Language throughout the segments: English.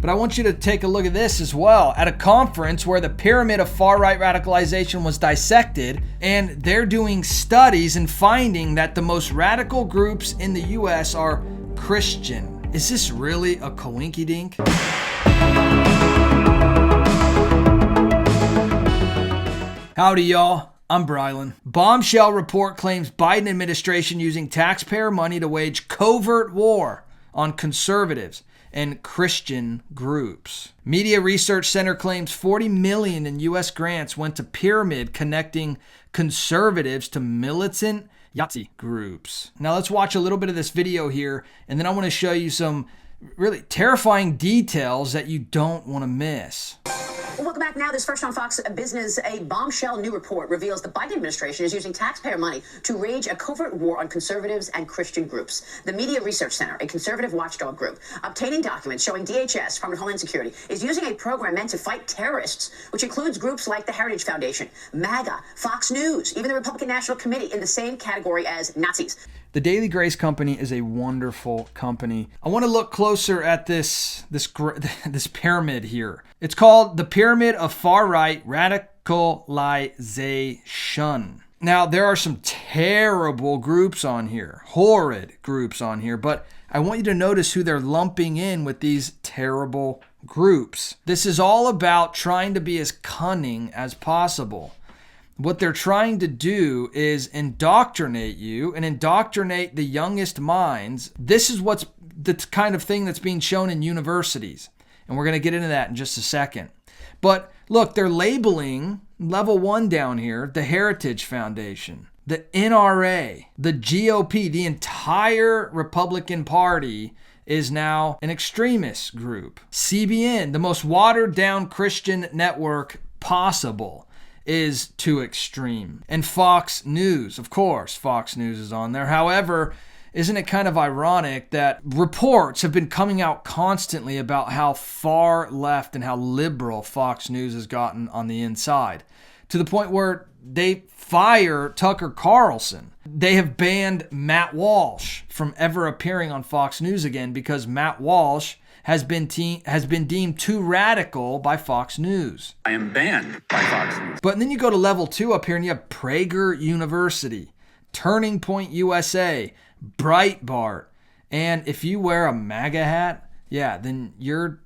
But I want you to take a look at this as well. At a conference where the pyramid of far-right radicalization was dissected, and they're doing studies and finding that the most radical groups in the U.S. are Christian. Is this really a coinky-dink? Howdy, y'all. I'm Brylan. Bombshell report claims Biden administration using taxpayer money to wage covert war on conservatives and Christian groups. Media Research Center claims $40 million in U.S. grants went to pyramid connecting conservatives to militant Yahtzee groups. Now let's watch a little bit of this video here, and then I want to show you some really terrifying details that you don't want to miss. Welcome back. Now, this first on Fox Business, a bombshell new report reveals the Biden administration is using taxpayer money to wage a covert war on conservatives and Christian groups. The Media Research Center, a conservative watchdog group, obtaining documents showing DHS, Department of Homeland Security, is using a program meant to fight terrorists, which includes groups like the Heritage Foundation, MAGA, Fox News, even the Republican National Committee in the same category as Nazis. The Daily Grace Company is a wonderful company. I want to look closer at this pyramid here. It's called the Pyramid of Far-Right Radicalization. Now, there are some terrible groups on here, horrid groups on here, but I want you to notice who they're lumping in with these terrible groups. This is all about trying to be as cunning as possible. What they're trying to do is indoctrinate you and indoctrinate the youngest minds. This is what's the kind of thing that's being shown in universities. And we're going to get into that in just a second. But look, they're labeling level 1 down here, the Heritage Foundation, the NRA, the GOP, the entire Republican Party is now an extremist group. CBN, the most watered down Christian network possible, is too extreme. And Fox News, of course, Fox News is on there. However, isn't it kind of ironic that reports have been coming out constantly about how far left and how liberal Fox News has gotten on the inside, to the point where they fire Tucker Carlson. They have banned Matt Walsh from ever appearing on Fox News again because Matt Walsh has been deemed too radical by Fox News. I am banned by Fox News. But then you go to level 2 up here and you have Prager University, Turning Point USA, Breitbart. And if you wear a MAGA hat, yeah, then you're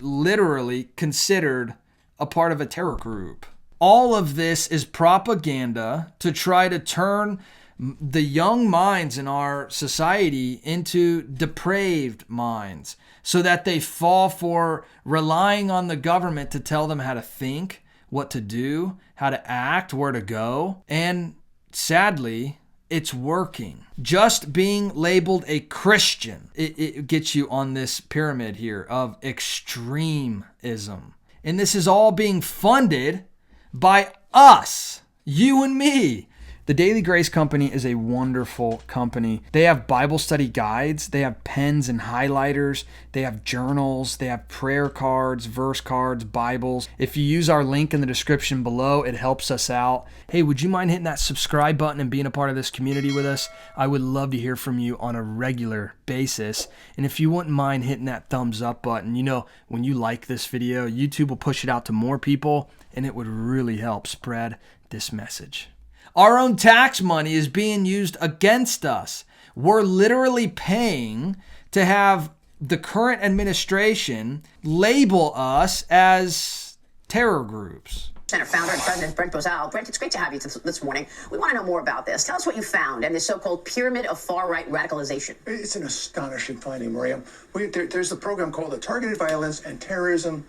literally considered a part of a terror group. All of this is propaganda to try to turn the young minds in our society into depraved minds so that they fall for relying on the government to tell them how to think, what to do, how to act, where to go. And sadly, it's working. Just being labeled a Christian, it gets you on this pyramid here of extremism. And this is all being funded by us, you and me. The Daily Grace Company is a wonderful company. They have Bible study guides. They have pens and highlighters. They have journals. They have prayer cards, verse cards, Bibles. If you use our link in the description below, it helps us out. Hey, would you mind hitting that subscribe button and being a part of this community with us? I would love to hear from you on a regular basis. And if you wouldn't mind hitting that thumbs up button, you know, when you like this video, YouTube will push it out to more people, and it would really help spread this message. Our own tax money is being used against us. We're literally paying to have the current administration label us as terror groups. Center founder and president Brent Bozell. Brent, it's great to have you this morning. We want to know more about this. Tell us what you found and this so-called pyramid of far-right radicalization. It's an astonishing finding, Maria. There's a program called the Targeted Violence and Terrorism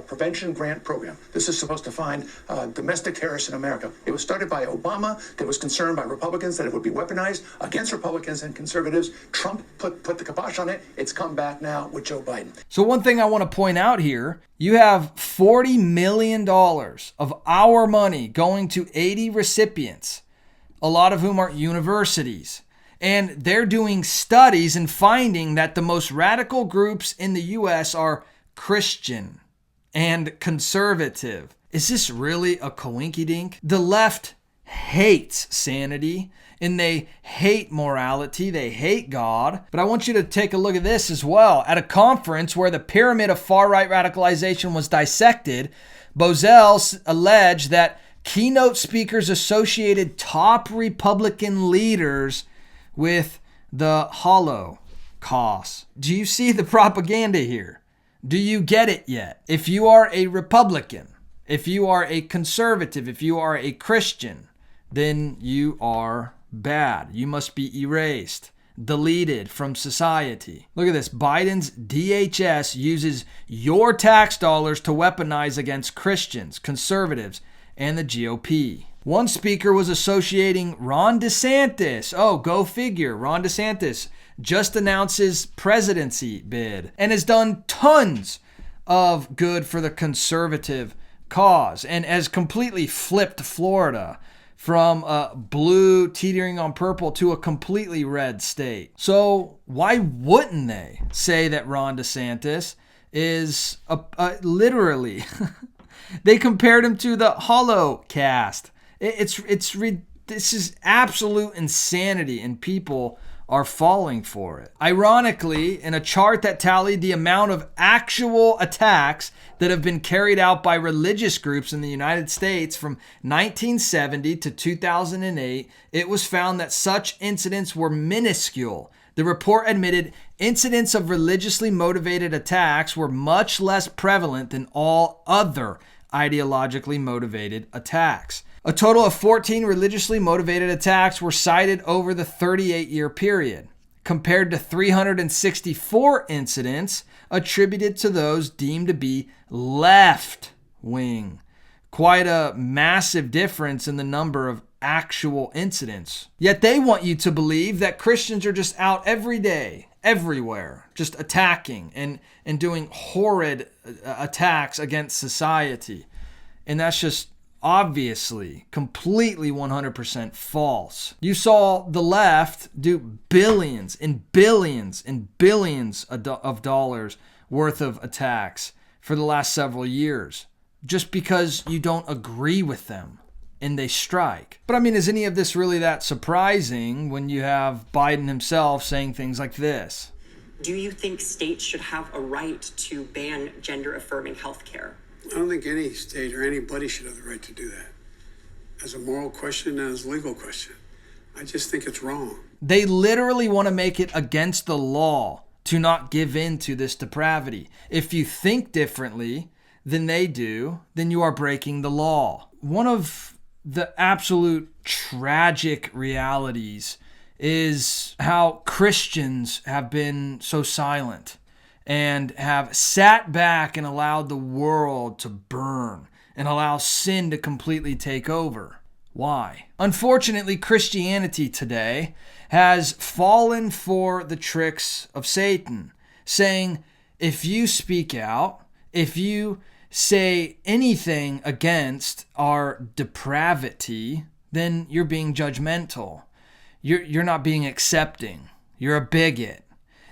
Prevention Grant Program. This is supposed to find domestic terrorists in America. It was started by Obama. That was concerned by Republicans that it would be weaponized against Republicans and conservatives. Trump put the kibosh on it. It's come back now with Joe Biden. So one thing I want to point out here, you have $40 million of our money going to 80 recipients, a lot of whom are universities. And they're doing studies and finding that the most radical groups in the U.S. are Christian and conservative. Is this really a coinky-dink? The left hates sanity and they hate morality. They hate God. But I want you to take a look at this as well. At a conference where the pyramid of far-right radicalization was dissected, Bozell alleged that keynote speakers associated top Republican leaders with the Holocaust. Do you see the propaganda here? Do you get it yet? If you are a Republican, if you are a conservative, if you are a Christian, then you are bad. You must be erased, deleted from society. Look at this. Biden's DHS uses your tax dollars to weaponize against Christians, conservatives, and the GOP. One speaker was associating Ron DeSantis. Oh, go figure. Ron DeSantis just announced his presidency bid and has done tons of good for the conservative cause and has completely flipped Florida from a blue teetering on purple to a completely red state. So why wouldn't they say that Ron DeSantis is literally... They compared him to the Holocaust. This is absolute insanity, and people are falling for it. Ironically, in a chart that tallied the amount of actual attacks that have been carried out by religious groups in the United States from 1970 to 2008, it was found that such incidents were minuscule. The report admitted incidents of religiously motivated attacks were much less prevalent than all other ideologically motivated attacks. A total of 14 religiously motivated attacks were cited over the 38-year period, compared to 364 incidents attributed to those deemed to be left-wing. Quite a massive difference in the number of actual incidents. Yet they want you to believe that Christians are just out every day, everywhere, just attacking and doing horrid attacks against society. And that's just obviously completely 100% false. You saw the left do billions and billions and billions of dollars worth of attacks for the last several years just because you don't agree with them and they strike. But I mean, is any of this really that surprising when you have Biden himself saying things like this? Do you think states should have a right to ban gender-affirming health care? I don't think any state or anybody should have the right to do that. As a moral question and as a legal question. I just think it's wrong. They literally want to make it against the law to not give in to this depravity. If you think differently than they do, then you are breaking the law. One of the absolute tragic realities is how Christians have been so silent and have sat back and allowed the world to burn and allow sin to completely take over. Why? Unfortunately, Christianity today has fallen for the tricks of Satan, saying, if you speak out, if you say anything against our depravity, then you're being judgmental. You're not being accepting. You're a bigot.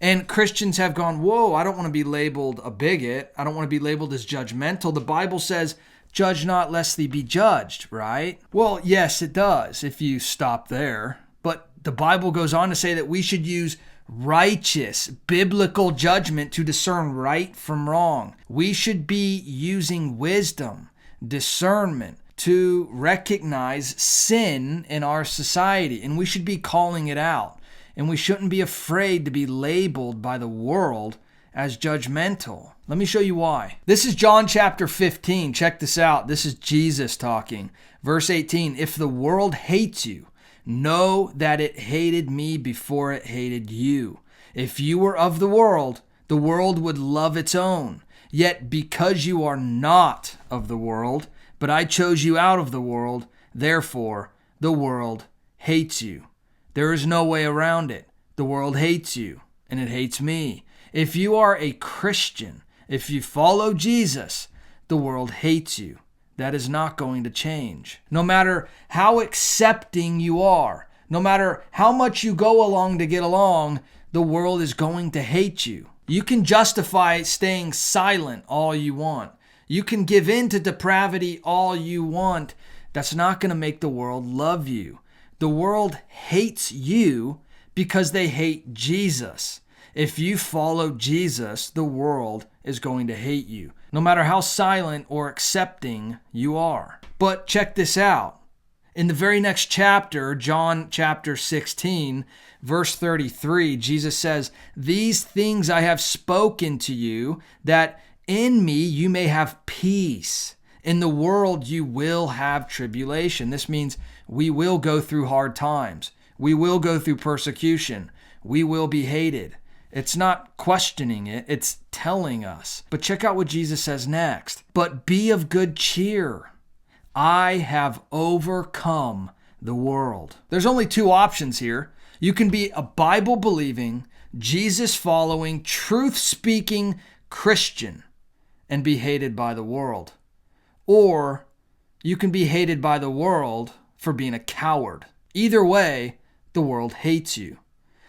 And Christians have gone, whoa, I don't want to be labeled a bigot. I don't want to be labeled as judgmental. The Bible says, judge not lest thee be judged, right? Well, yes, it does if you stop there. But the Bible goes on to say that we should use righteous, biblical judgment to discern right from wrong. We should be using wisdom, discernment, to recognize sin in our society, and we should be calling it out. And we shouldn't be afraid to be labeled by the world as judgmental. Let me show you why. This is John chapter 15. Check this out. This is Jesus talking. Verse 18, if the world hates you, know that it hated me before it hated you. If you were of the world would love its own. Yet because you are not of the world, but I chose you out of the world, therefore the world hates you. There is no way around it. The world hates you, and it hates me. If you are a Christian, if you follow Jesus, the world hates you. That is not going to change. No matter how accepting you are, no matter how much you go along to get along, the world is going to hate you. You can justify staying silent all you want. You can give in to depravity all you want. That's not going to make the world love you. The world hates you because they hate Jesus. If you follow Jesus, the world is going to hate you, no matter how silent or accepting you are. But check this out. In the very next chapter, John chapter 16, verse 33, Jesus says, "These things I have spoken to you, that in me you may have peace. In the world you will have tribulation." This means we will go through hard times. We will go through persecution. We will be hated. It's not questioning it, it's telling us. But check out what Jesus says next. "But be of good cheer. I have overcome the world." There's only two options here. You can be a Bible-believing, Jesus-following, truth-speaking Christian and be hated by the world. Or you can be hated by the world for being a coward. Either way, the world hates you.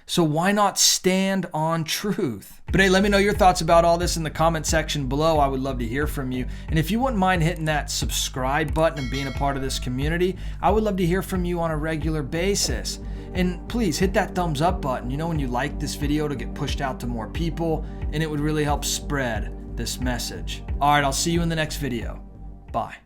So why not stand on truth? But hey, let me know your thoughts about all this in the comment section below. I would love to hear from you. And if you wouldn't mind hitting that subscribe button and being a part of this community, I would love to hear from you on a regular basis. And please hit that thumbs up button, when you like this video, to get pushed out to more people, and it would really help spread this message. All right, I'll see you in the next video. Bye.